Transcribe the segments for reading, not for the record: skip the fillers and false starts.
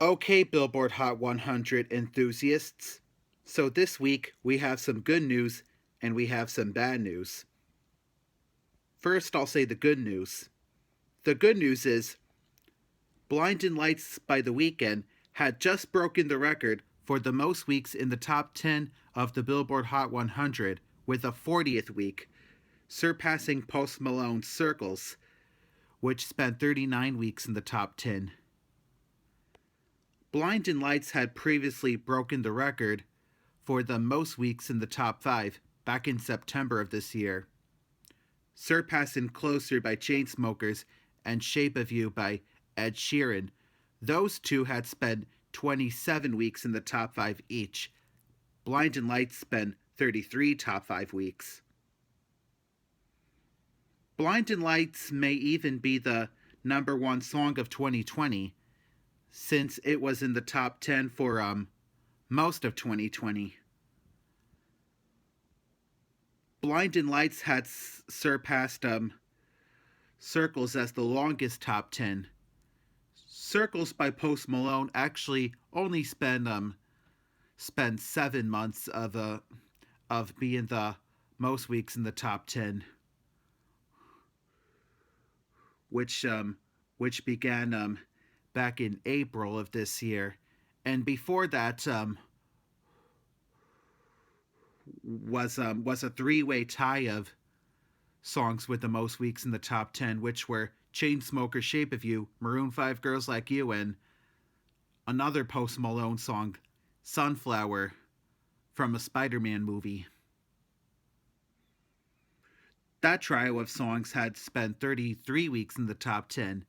Okay, Billboard Hot 100 enthusiasts. So this week we have some good news and we have some bad news. First, I'll say the good news. The good news is Blinding Lights by The Weeknd had just broken the record for the most weeks in the top 10 of the Billboard Hot 100 with a 40th week, surpassing Post Malone's Circles, which spent 39 weeks in the top 10. Blinding Lights had previously broken the record for the most weeks in the top 5 back in September of this year, surpassing Closer by Chainsmokers and Shape of You by Ed Sheeran. Those two had spent 27 weeks in the top 5 each. Blinding Lights spent 33 top 5 weeks. Blinding Lights may even be the number one song of 2020, since it was in the top 10 for most of 2020. Blinding Lights had surpassed Circles as the longest top 10. Circles by Post Malone actually only spent 7 months of being the most weeks in the top 10, which began back in April of this year, and before that was a three-way tie of songs with the most weeks in the top 10, which were Chainsmokers' Shape of You, Maroon 5 Girls Like You, and another Post Malone song, Sunflower, from a Spider-Man movie. That trio of songs had spent 33 weeks in the top 10,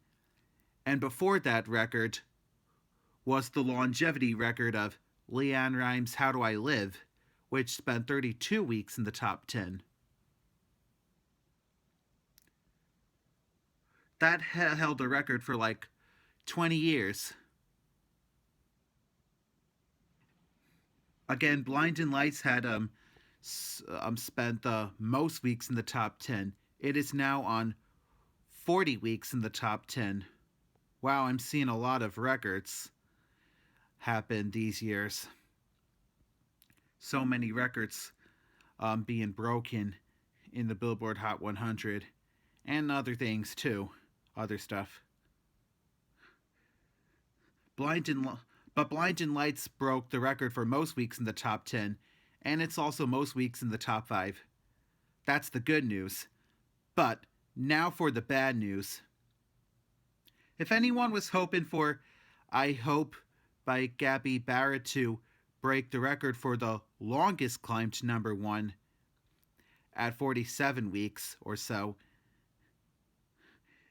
and before that record was the longevity record of LeAnn Rimes' How Do I Live, which spent 32 weeks in the top 10. That held a record for like 20 years. Again, Blinding Lights had spent the most weeks in the top 10. It is now on 40 weeks in the top 10. Wow, I'm seeing a lot of records happen these years. So many records being broken in the Billboard Hot 100 and other things too, other stuff. But Blinding Lights broke the record for most weeks in the top 10, and it's also most weeks in the top 5. That's the good news. But now for the bad news. If anyone was hoping for I Hope by Gabby Barrett to break the record for the longest climb to number 1 at 47 weeks or so,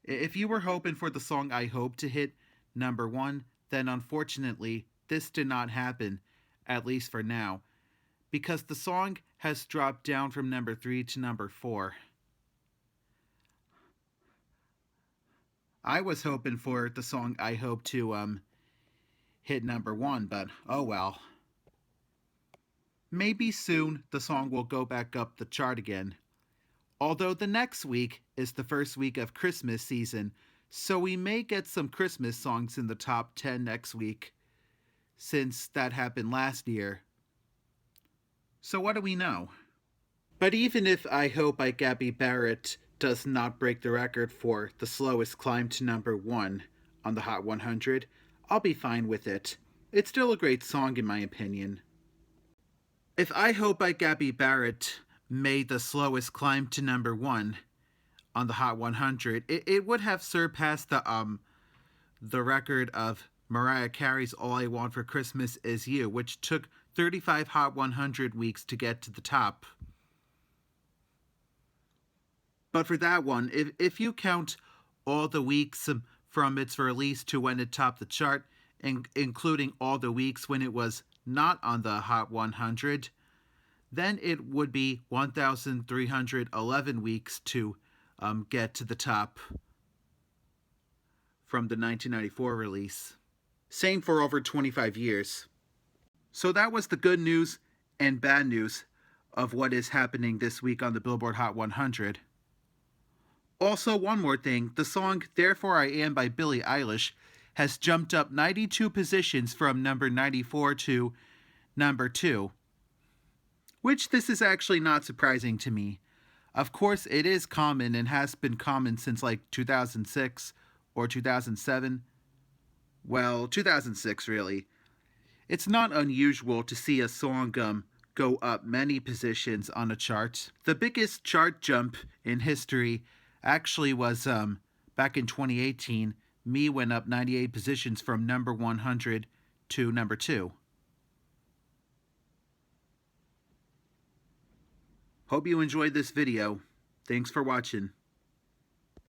if you were hoping for the song I Hope to hit number 1, then unfortunately this did not happen, at least for now, because the song has dropped down from number 3 to number 4. I was hoping for the song I Hope to hit number 1, but oh well. Maybe soon the song will go back up the chart again. Although the next week is the first week of Christmas season, so we may get some Christmas songs in the top 10 next week, since that happened last year. So what do we know? But even if I Hope by Gabby Barrett does not break the record for the slowest climb to number 1 on the Hot 100, I'll be fine with it. It's still a great song in my opinion. If I Hope by Gabby Barrett made the slowest climb to number 1 on the Hot 100, it would have surpassed the record of Mariah Carey's All I Want for Christmas Is You, which took 35 Hot 100 weeks to get to the top. But for that one, if you count all the weeks from its release to when it topped the chart, including all the weeks when it was not on the Hot 100, then it would be 1,311 weeks to get to the top from the 1994 release. Same for over 25 years. So that was the good news and bad news of what is happening this week on the Billboard Hot 100. Also, one more thing, the song Therefore I Am by Billie Eilish has jumped up 92 positions from number 94 to number 2, which this is actually not surprising to me. Of course, it is common and has been common since like 2006 or 2007. Well, 2006 really. It's not unusual to see a song go up many positions on a chart. The biggest chart jump in history actually was back in 2018. Me went up 98 positions from number 100 to number 2. Hope you enjoyed this video. Thanks for watching.